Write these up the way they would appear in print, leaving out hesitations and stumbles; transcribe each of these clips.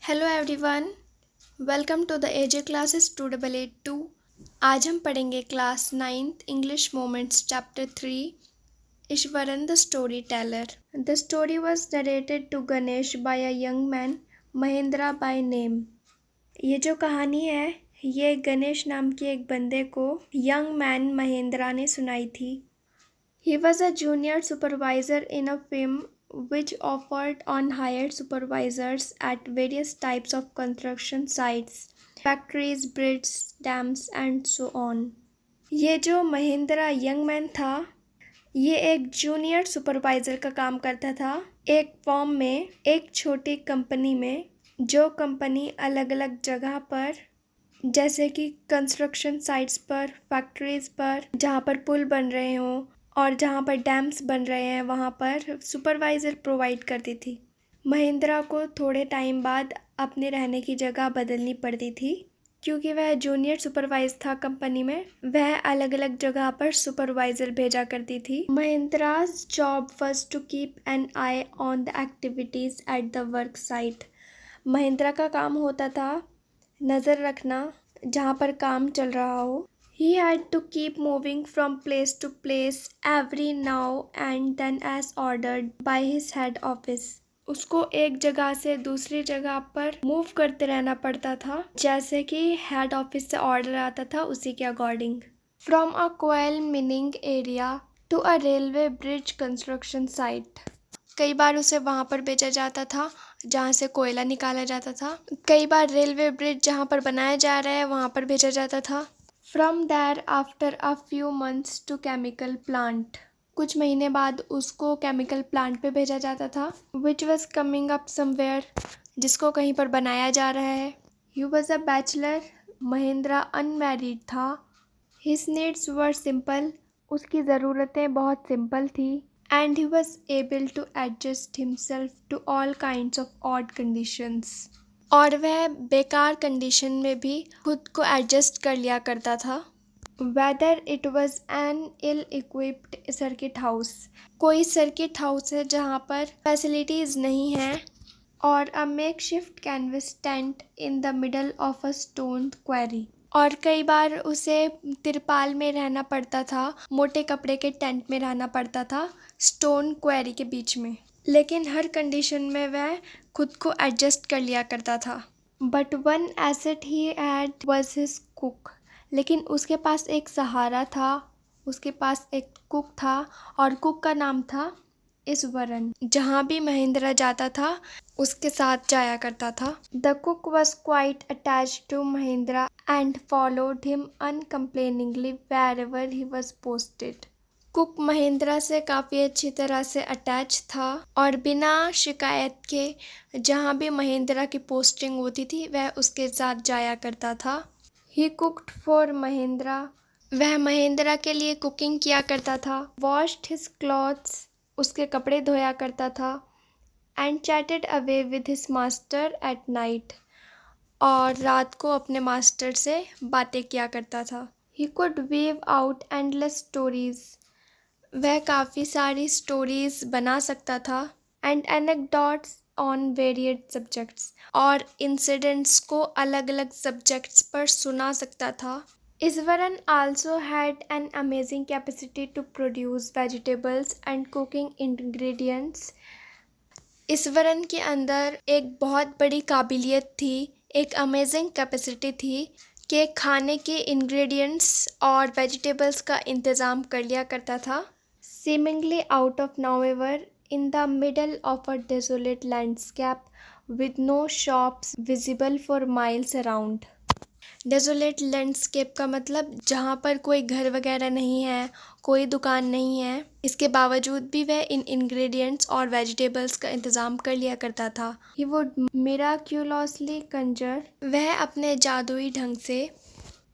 Hello everyone, welcome to the AJ classes 2882। आज हम पढ़ेंगे class 9th English moments chapter 3 Iswaran the storyteller. The story was narrated to Ganesh by a young man Mahendra by name. ये जो कहानी है ये गणेश नाम के एक बंदे को यंग मैन महेंद्रा ने सुनाई थी। He was a junior supervisor in a firm which offered on hired supervisors at various types of construction sites, factories, bridges, dams and so on. ये जो महेंद्रा यंग मैन था ये एक जूनियर सुपरवाइजर का काम करता था एक फॉर्म में, एक छोटी कंपनी में, जो कंपनी अलग अलग जगह पर जैसे कि कंस्ट्रक्शन साइट्स पर, फैक्ट्रीज पर, जहाँ पर पुल बन रहे हों और जहाँ पर डैम्स बन रहे हैं वहाँ पर सुपरवाइज़र प्रोवाइड करती थी। महेंद्रा को थोड़े टाइम बाद अपने रहने की जगह बदलनी पड़ती थी क्योंकि वह जूनियर सुपरवाइज था कंपनी में। वह अलग अलग जगह पर सुपरवाइज़र भेजा करती थी। Mahendra's job was to keep an eye on the activities at the work site. Mahendra का काम होता था नज़र रखना जहाँ पर काम चल रहा हो। He had to keep moving from place to place every now and then as ordered by his head office. उसको एक जगह से दूसरी जगह पर मूव करते रहना पड़ता था जैसे कि हेड ऑफिस से ऑर्डर आता था उसी के according. From a coal mining area to a railway bridge construction site. कई बार उसे वहाँ पर भेजा जाता था जहाँ से कोयला निकाला जाता था। कई बार रेलवे ब्रिज जहाँ पर बनाया जा रहा है वहाँ पर भेजा जाता था। From there after a few months to chemical plant. कुछ महीने बाद उसको केमिकल प्लांट पे भेजा जाता था which was coming up somewhere, जिसको कहीं पर बनाया जा रहा है। He was a bachelor. Mahindra unmarried था। His needs were simple. उसकी ज़रूरतें बहुत सिंपल थी। And he was able to adjust himself to all kinds of odd conditions. और वह बेकार कंडीशन में भी खुद को एडजस्ट कर लिया करता था। Whether it was an ill equipped circuit house. कोई सर्किट हाउस है जहाँ पर फैसिलिटीज़ नहीं हैं और a makeshift canvas tent in the middle of a stone quarry. और कई बार उसे तिरपाल में रहना पड़ता था, मोटे कपड़े के टेंट में रहना पड़ता था स्टोन क्वेरी के बीच में। लेकिन हर कंडीशन में वह खुद को एडजस्ट कर लिया करता था। But one asset he had was his cook. लेकिन उसके पास एक सहारा था, उसके पास एक कुक था और कुक का नाम था ईश्वरन। जहाँ भी महेंद्रा जाता था उसके साथ जाया करता था। The cook was quite attached to Mahendra and followed him uncomplainingly wherever he was posted. Cook Mahendra से काफ़ी अच्छी तरह से अटैच था और बिना शिकायत के जहाँ भी महेंद्रा की पोस्टिंग होती थी वह उसके साथ जाया करता था। ही कुक्ड फॉर महेंद्रा। वह महेंद्रा के लिए कुकिंग किया करता था। Washed his clothes. उसके कपड़े धोया करता था। And chatted away with his master at night. और रात को अपने मास्टर से बातें किया करता था। He could weave out endless stories. वह काफ़ी सारी स्टोरीज़ बना सकता था। And anecdotes on varied subjects. और इंसिडेंट्स को अलग अलग सब्जेक्ट्स पर सुना सकता था। Iswaran also had an amazing capacity to produce vegetables and cooking ingredients. Iswaran के अंदर एक बहुत बड़ी काबिलियत थी, एक अमेजिंग कैपेसिटी थी कि खाने के इंग्रेडिएंट्स और वेजिटेबल्स का इंतज़ाम कर लिया करता था। Seemingly out of nowhere, in the middle of a desolate landscape with no shops visible for miles around. Desolate landscape का मतलब जहाँ पर कोई घर वगैरह नहीं है, कोई दुकान नहीं है, इसके बावजूद भी वह इन इंग्रेडिएंट्स और वेजिटेबल्स का इंतज़ाम कर लिया करता था। He would miraculously conjure. वह अपने जादुई ढंग से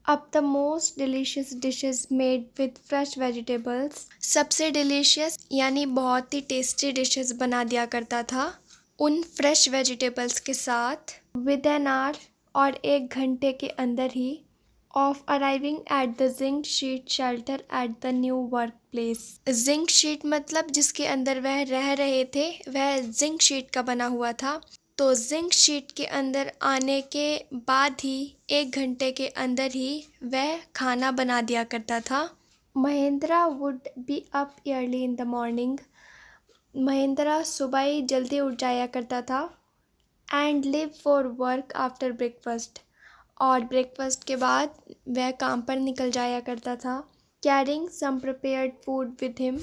अब the most delicious dishes made with fresh vegetables. सबसे डिलीशियस यानी बहुत ही टेस्टी डिशेस बना दिया करता था उन फ्रेश वेजिटेबल्स के साथ। विद एन आवर और 1 घंटे के अंदर ही of arriving at the zinc sheet shelter at the new work place. Zinc sheet मतलब जिसके अंदर वह रह रहे थे वह जिंक शीट का बना हुआ था। तो जिंक शीट के अंदर आने के बाद ही 1 घंटे के अंदर ही वह खाना बना दिया करता था। Mahendra would be up early in the morning. Mahendra सुबह ही जल्दी उठ जाया करता था। And leave for work after breakfast. और ब्रेकफास्ट के बाद वह काम पर निकल जाया करता था। Carrying some prepared food with him.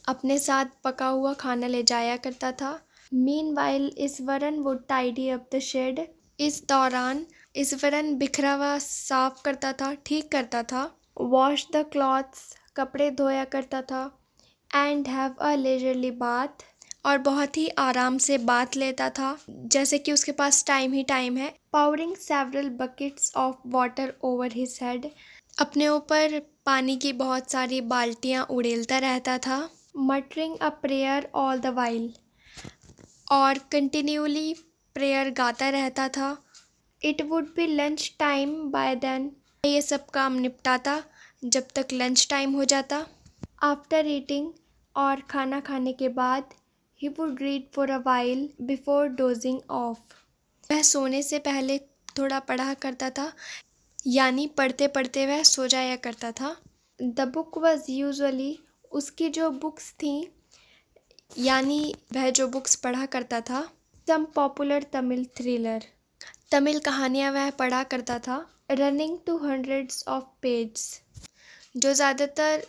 अपने साथ पका हुआ खाना ले जाया करता था। Meanwhile Iswaran would tidy up the shed. इस दौरान ईश्वरन बिखरा हुआ साफ करता था, ठीक करता था। वॉश द क्लॉथ्स, कपड़े धोया करता था। And have a leisurely bath, और बहुत ही आराम से बात लेता था, जैसे कि उसके पास टाइम ही टाइम है। Powering several buckets of water over his head. अपने ऊपर पानी की बहुत सारी बाल्टियां उड़ेलता रहता था। Muttering a prayer all the while, और कंटिन्यूली प्रेयर गाता रहता था। It would be lunch time by then. ये सब काम निपटाता जब तक लंच टाइम हो जाता। आफ्टर ईटिंग, और खाना खाने के बाद, he would read for a while before dosing of. वह सोने से पहले थोड़ा पढ़ा करता था, यानी पढ़ते पढ़ते वह सो जाया करता था। द बुक वॉज यूजुअली, उसकी जो बुक्स थीं, यानी वह जो बुक्स पढ़ा करता था। Some popular Tamil thriller, Tamil कहानियाँ वह पढ़ा करता था। Running to hundreds of pages, जो ज़्यादातर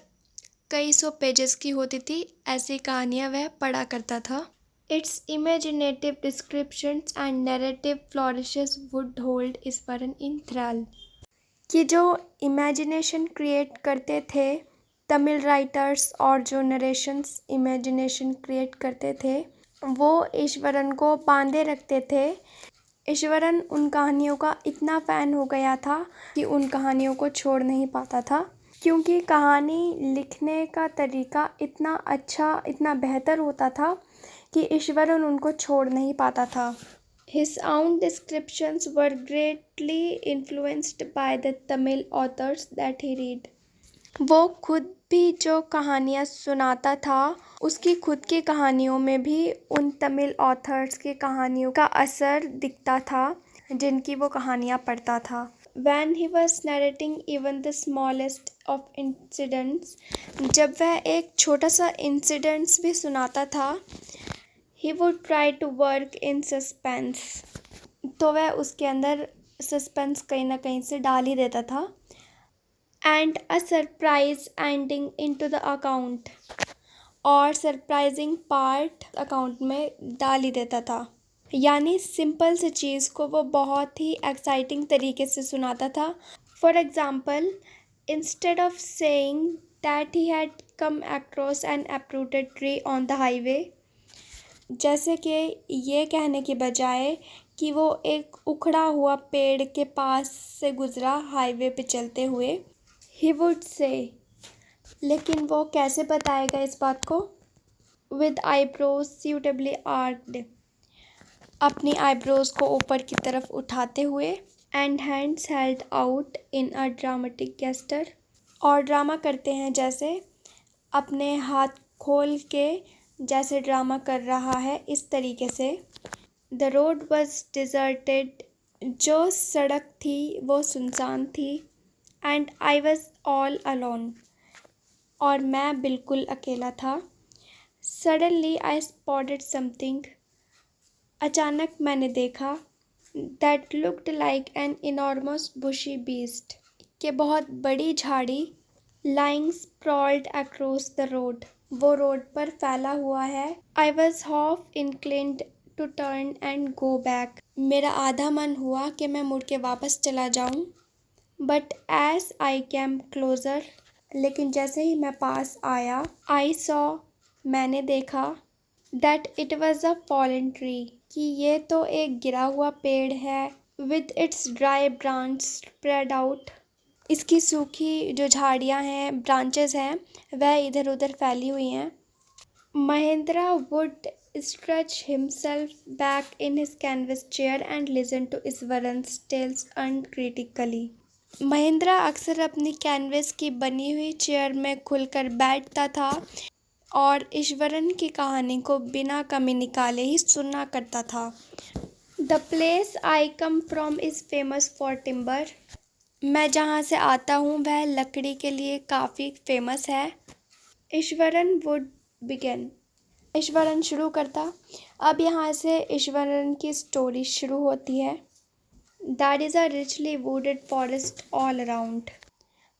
कई सौ पेजेस की होती थी, ऐसी कहानियाँ वह पढ़ा करता था। Its imaginative descriptions and narrative flourishes would hold Eswaran in thrall. कि जो इमेजिनेशन क्रिएट करते थे तमिल राइटर्स, और जो नरेशंस इमेजिनेशन क्रिएट करते थे, वो ईश्वरन को बांधे रखते थे। ईश्वरन उन कहानियों का इतना फ़ैन हो गया था कि उन कहानियों को छोड़ नहीं पाता था, क्योंकि कहानी लिखने का तरीका इतना अच्छा, इतना बेहतर होता था कि ईश्वरन उनको छोड़ नहीं पाता था। His own descriptions were greatly influenced by the Tamil authors that he read. वो खुद भी जो कहानियाँ सुनाता था, उसकी खुद की कहानियों में भी उन तमिल ऑथर्स की कहानियों का असर दिखता था, जिनकी वो कहानियाँ पढ़ता था। When he was narrating even the smallest of incidents, जब वह एक छोटा सा इंसिडेंट्स भी सुनाता था, he would try to work in suspense, तो वह उसके अंदर सस्पेंस कहीं ना कहीं से डाल ही देता था। And a surprise ending into the account, और सरप्राइजिंग पार्ट अकाउंट में डाल ही देता था। यानी सिंपल सी चीज़ को वो बहुत ही एक्साइटिंग तरीके से सुनाता था। For example, instead of saying that he had come across N uprooted tree on the highway, जैसे कि ये कहने के बजाय कि वो एक उखड़ा हुआ पेड़ के पास से गुज़रा हाईवे पे चलते हुए, ही वुड से, लेकिन वो कैसे बताएगा इस बात को? विद आईब्रोज सूटेबली आर्क्ड, अपनी आईब्रोज को ऊपर की तरफ उठाते हुए। And hands held out in a dramatic gesture, और ड्रामा करते हैं जैसे, अपने हाथ खोल के जैसे ड्रामा कर रहा है, इस तरीके से। द रोड वॉज डिजर्टेड, जो सड़क थी वो सुनसान थी। And I was all alone, और मैं बिल्कुल अकेला था। सडनली आई स्पॉटेड समथिंग, अचानक मैंने देखा। That looked like an enormous bushy beast, के बहुत बड़ी झाड़ी। Lying sprawled across the road, वो रोड पर फैला हुआ है। I was half inclined to turn and go back, मेरा आधा मन हुआ कि मैं मुड़ के वापस चला जाऊं। But as I came closer, लेकिन जैसे ही मैं पास आया, आई सॉ, मैंने देखा। That it was a fallen tree, कि ये तो एक गिरा हुआ पेड़ है। With its dry branch spread out, इसकी सूखी जो झाड़ियाँ हैं, ब्रांचेस हैं, वह इधर उधर फैली हुई हैं। Mahendra would stretch himself back in his canvas chair and listen to Eswaran's tales uncritically. Mahendra अक्सर अपनी कैनवस की बनी हुई चेयर में खुलकर बैठता था और ईश्वरन की कहानी को बिना कमी निकाले ही सुना करता था। The place I come from is famous for timber. मैं जहाँ से आता हूँ वह लकड़ी के लिए काफ़ी फेमस है। Eswaran would begin. ईश्वरन शुरू करता। अब यहाँ से ईश्वरन की स्टोरी शुरू होती है। That is a richly wooded forest all around.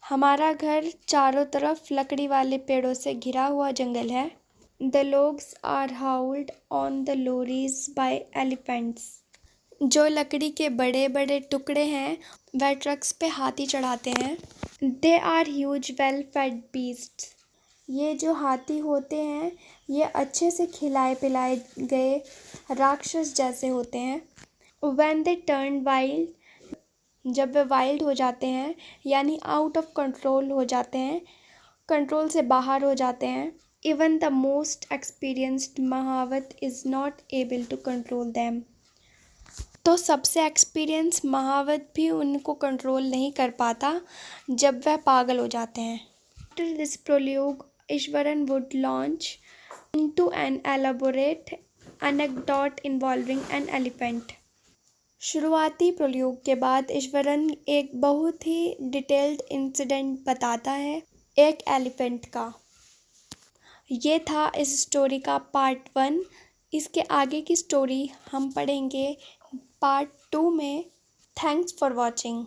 हमारा घर चारों तरफ लकड़ी वाले पेड़ों से घिरा हुआ जंगल है। The logs are hauled on the lorries by elephants. जो लकड़ी के बड़े बड़े टुकड़े हैं वह ट्रक्स पे हाथी चढ़ाते हैं। They are huge well fed beasts. ये जो हाथी होते हैं ये अच्छे से खिलाए पिलाए गए राक्षस जैसे होते हैं। When they turn wild. जब वे वाइल्ड हो जाते हैं यानी आउट ऑफ कंट्रोल हो जाते हैं, कंट्रोल से बाहर हो जाते हैं, even the most experienced mahout is not able to control them. तो सबसे एक्सपीरियंस महावत भी उनको कंट्रोल नहीं कर पाता जब वह पागल हो जाते हैं। After this prologue Iswaran would launch into an elaborate anecdote involving an elephant. शुरुआती प्रोलोग के बाद ईश्वरन एक बहुत ही डिटेल्ड इंसिडेंट बताता है, एक एलिफेंट का। ये था इस स्टोरी का पार्ट 1। इसके आगे की स्टोरी हम पढ़ेंगे पार्ट 2 में। Thanks for watching.